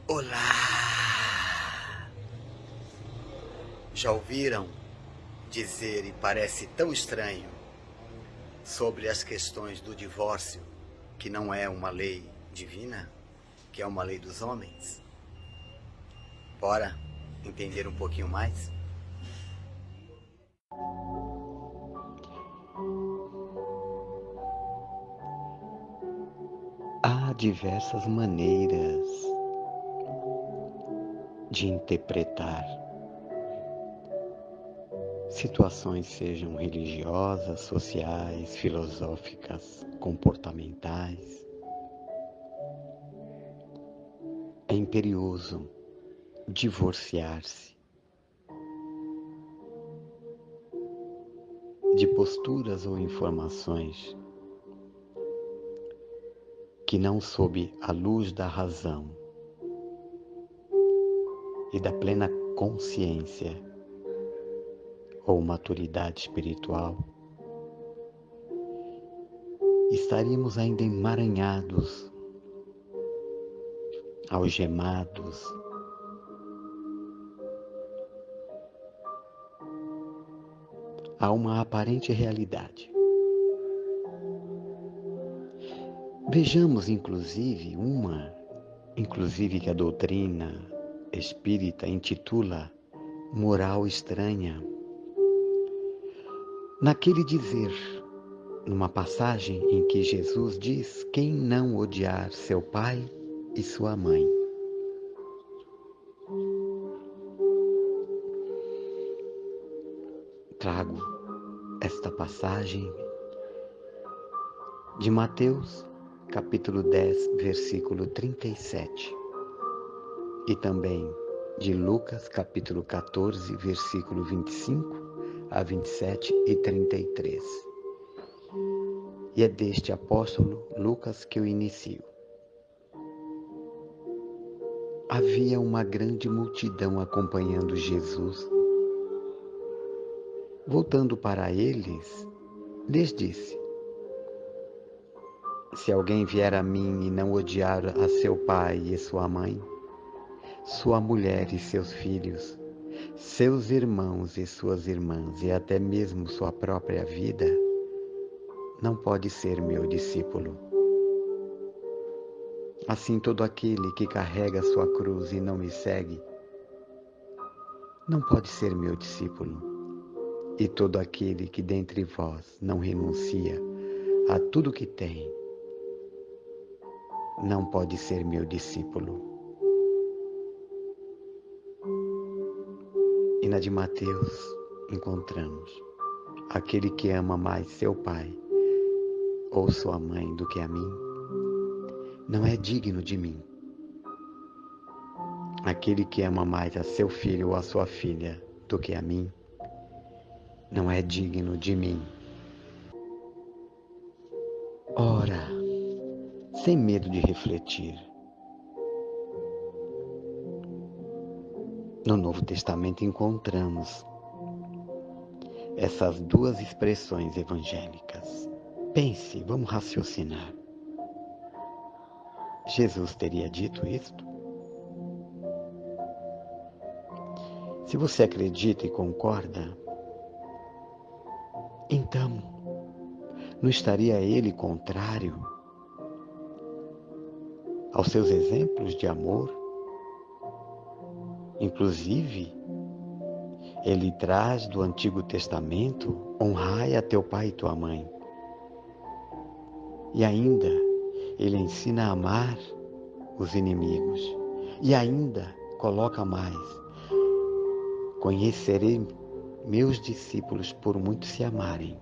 Olá! Já ouviram dizer, e parece tão estranho, sobre as questões do divórcio, que não é uma lei divina, que é uma lei dos homens? Bora entender um pouquinho mais? Há diversas maneiras de interpretar situações, sejam religiosas, sociais, filosóficas, comportamentais. É imperioso divorciar-se de posturas ou informações que não sob a luz da razão e da plena consciência ou maturidade espiritual, estaríamos ainda emaranhados, algemados, a uma aparente realidade. Vejamos inclusive que a doutrina espírita intitula moral estranha. Naquele dizer, numa passagem em que Jesus diz: quem não odiar seu pai e sua mãe. Trago esta passagem de Mateus, capítulo 10, versículo 37, e também de Lucas, capítulo 14, versículo 25 a 27 e 33. E é deste apóstolo Lucas que eu inicio. Havia uma grande multidão acompanhando Jesus. Voltando para eles, lhes disse: se alguém vier a mim e não odiar a seu pai e sua mãe, sua mulher e seus filhos, seus irmãos e suas irmãs, e até mesmo sua própria vida, não pode ser meu discípulo. Assim, todo aquele que carrega sua cruz e não me segue, não pode ser meu discípulo. E todo aquele que dentre vós não renuncia a tudo que tem, não pode ser meu discípulo. E na de Mateus encontramos: aquele que ama mais seu pai ou sua mãe do que a mim, não é digno de mim. Aquele que ama mais a seu filho ou a sua filha do que a mim, não é digno de mim. Ora, sem medo de refletir, no Novo Testamento encontramos essas duas expressões evangélicas. Pense, vamos raciocinar. Jesus teria dito isto? Se você acredita e concorda, então, não estaria ele contrário aos seus exemplos de amor? Inclusive, ele traz do Antigo Testamento: honrai a teu pai e tua mãe. E ainda, ele ensina a amar os inimigos. E ainda coloca mais: conhecerei meus discípulos por muito se amarem.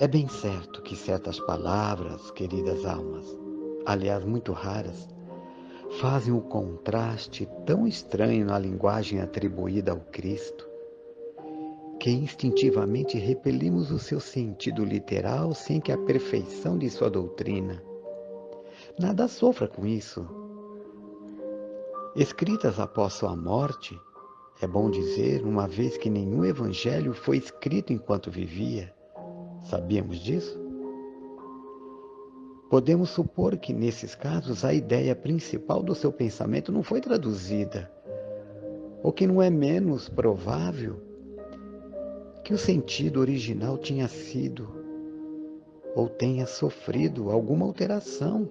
É bem certo que certas palavras, queridas almas, aliás muito raras, fazem um contraste tão estranho na linguagem atribuída ao Cristo, que instintivamente repelimos o seu sentido literal sem que a perfeição de sua doutrina. Nada sofra com isso. Escritas após sua morte, é bom dizer, uma vez que nenhum evangelho foi escrito enquanto vivia. Sabíamos disso? Podemos supor que, nesses casos, a ideia principal do seu pensamento não foi traduzida, ou que não é menos provável que o sentido original tinha sido ou tenha sofrido alguma alteração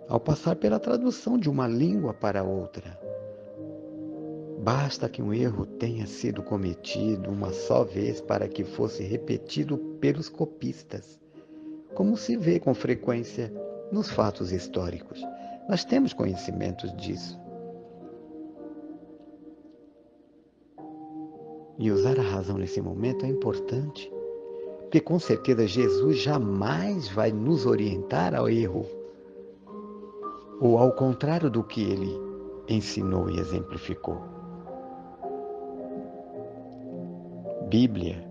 ao passar pela tradução de uma língua para outra. Basta que um erro tenha sido cometido uma só vez para que fosse repetido pelos copistas, como se vê com frequência nos fatos históricos. Nós temos conhecimentos disso. E usar a razão nesse momento é importante, porque com certeza Jesus jamais vai nos orientar ao erro, ou ao contrário do que ele ensinou e exemplificou. Bíblia,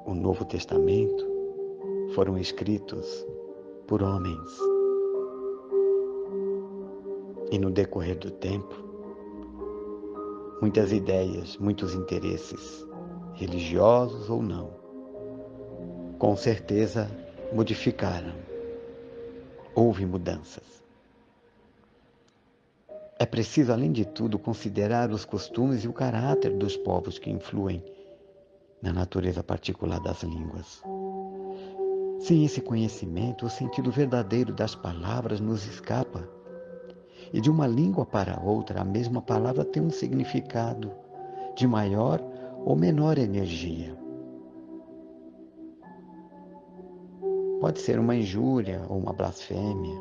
o Novo Testamento, foram escritos por homens. E no decorrer do tempo, muitas ideias, muitos interesses, religiosos ou não, com certeza modificaram. Houve mudanças. É preciso, além de tudo, considerar os costumes e o caráter dos povos que influem na natureza particular das línguas. Sem esse conhecimento, o sentido verdadeiro das palavras nos escapa. E de uma língua para outra, a mesma palavra tem um significado de maior ou menor energia. Pode ser uma injúria ou uma blasfêmia.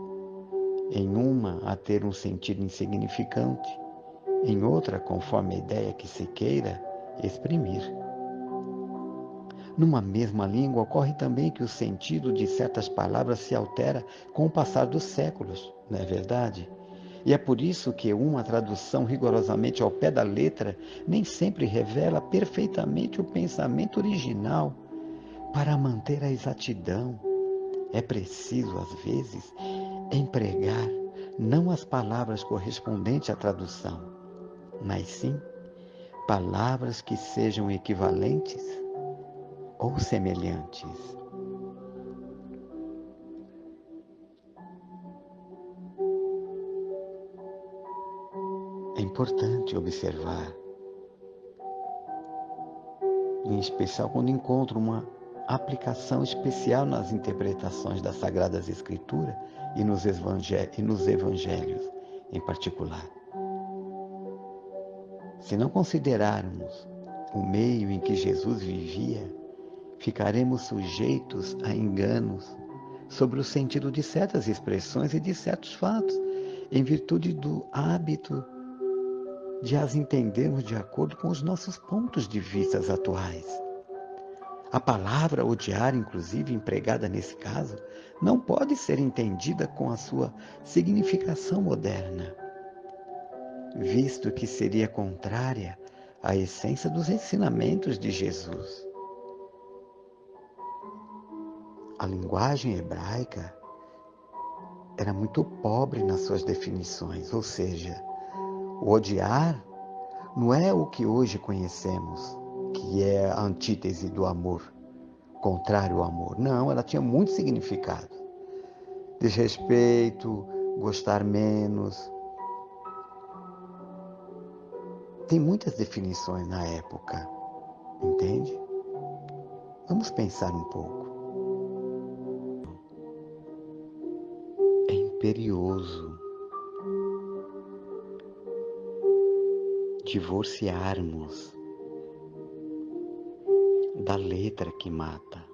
Em uma, a ter um sentido insignificante. Em outra, conforme a ideia que se queira exprimir. Numa mesma língua, ocorre também que o sentido de certas palavras se altera com o passar dos séculos, não é verdade? E é por isso que uma tradução rigorosamente ao pé da letra nem sempre revela perfeitamente o pensamento original. Para manter a exatidão, é preciso, às vezes, empregar não as palavras correspondentes à tradução, mas sim palavras que sejam equivalentes ou semelhantes. É importante observar, em especial quando encontro uma aplicação especial nas interpretações das Sagradas Escrituras e nos evangelhos em particular. Se não considerarmos o meio em que Jesus vivia, ficaremos sujeitos a enganos sobre o sentido de certas expressões e de certos fatos, em virtude do hábito de as entendermos de acordo com os nossos pontos de vista atuais. A palavra odiar, inclusive empregada nesse caso, não pode ser entendida com a sua significação moderna, visto que seria contrária à essência dos ensinamentos de Jesus. A linguagem hebraica era muito pobre nas suas definições, ou seja, o odiar não é o que hoje conhecemos, que é a antítese do amor, contrário ao amor. Não, ela tinha muito significado. Desrespeito, gostar menos. Tem muitas definições na época, entende? Vamos pensar um pouco. É imperioso divorciarmos da letra que mata.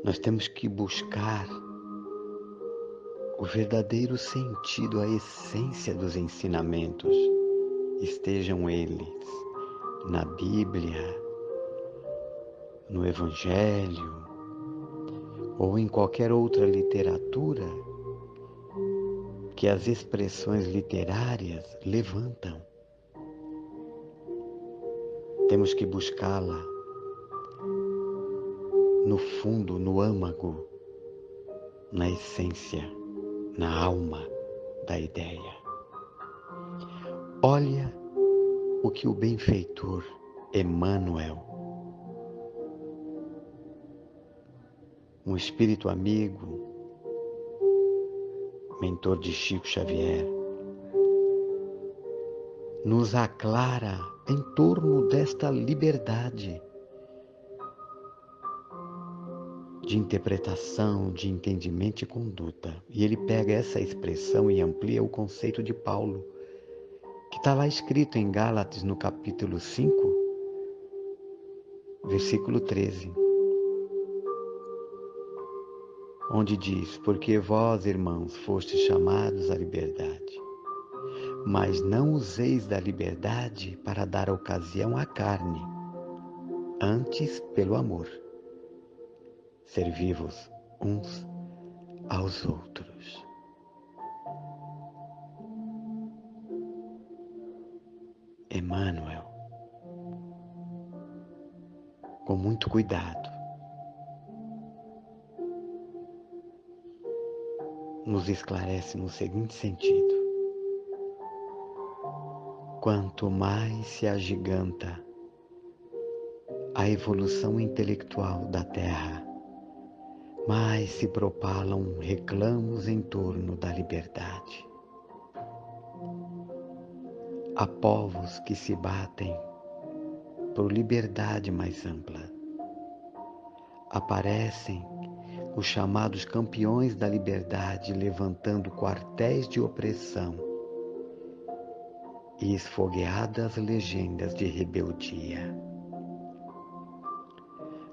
Nós temos que buscar o verdadeiro sentido, a essência dos ensinamentos, estejam eles na Bíblia, no Evangelho ou em qualquer outra literatura que as expressões literárias levantam. Temos que buscá-la no fundo, no âmago, na essência, na alma da ideia. Olha o que o benfeitor Emmanuel um espírito amigo, mentor de Chico Xavier, nos aclara em torno desta liberdade de interpretação, de entendimento e conduta. E ele pega essa expressão e amplia o conceito de Paulo, que está lá escrito em Gálatas, no capítulo 5, versículo 13, onde diz: porque vós, irmãos, fostes chamados à liberdade, mas não useis da liberdade para dar ocasião à carne, antes pelo amor. Servi-vos uns aos outros. Emmanuel, com muito cuidado, nos esclarece no seguinte sentido: quanto mais se agiganta a evolução intelectual da Terra, mais se propalam reclamos em torno da liberdade. Há povos que se batem por liberdade mais ampla. Aparecem os chamados campeões da liberdade, levantando quartéis de opressão e esfogueadas legendas de rebeldia.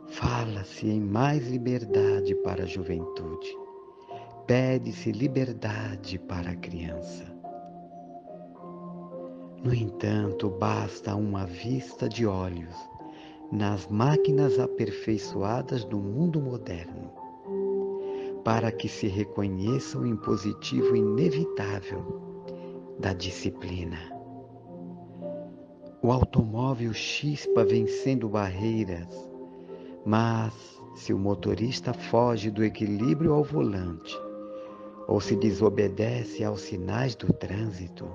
Fala-se em mais liberdade para a juventude, pede-se liberdade para a criança. No entanto, basta uma vista de olhos nas máquinas aperfeiçoadas do mundo moderno para que se reconheça o impositivo inevitável da disciplina. O automóvel chispa vencendo barreiras, mas se o motorista foge do equilíbrio ao volante ou se desobedece aos sinais do trânsito,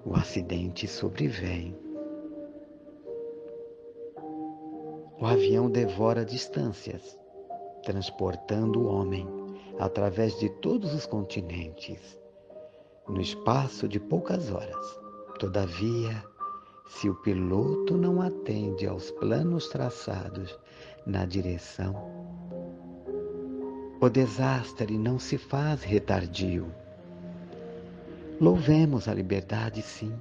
o acidente sobrevém. O avião devora distâncias, transportando o homem através de todos os continentes, no espaço de poucas horas. Todavia, se o piloto não atende aos planos traçados na direção, o desastre não se faz retardio. Louvemos a liberdade, sim,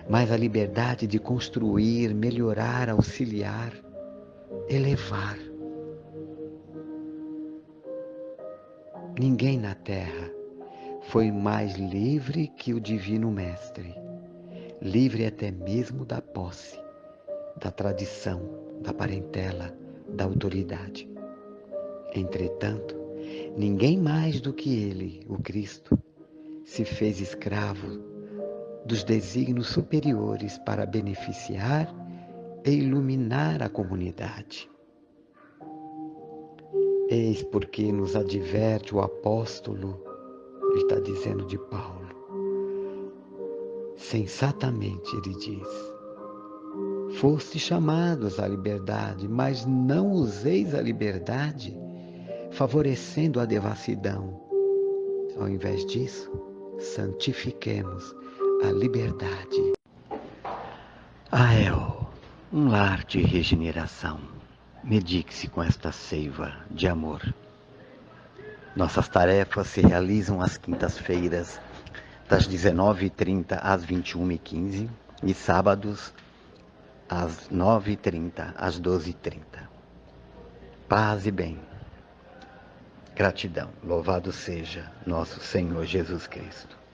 mas a liberdade de construir, melhorar, auxiliar, elevar. Ninguém na Terra foi mais livre que o Divino Mestre, livre até mesmo da posse, da tradição, da parentela, da autoridade. Entretanto, ninguém mais do que ele, o Cristo, se fez escravo dos desígnios superiores para beneficiar e iluminar a comunidade. Eis porque nos adverte o apóstolo, ele está dizendo de Paulo, sensatamente ele diz: fostes chamados à liberdade, mas não useis a liberdade favorecendo a devassidão. Ao invés disso, santifiquemos a liberdade. Ael, um lar de regeneração. Medique-se com esta seiva de amor. Nossas tarefas se realizam às quintas-feiras, das 19h30 às 21h15 e sábados às 9h30 às 12h30. Paz e bem. Gratidão. Louvado seja nosso Senhor Jesus Cristo.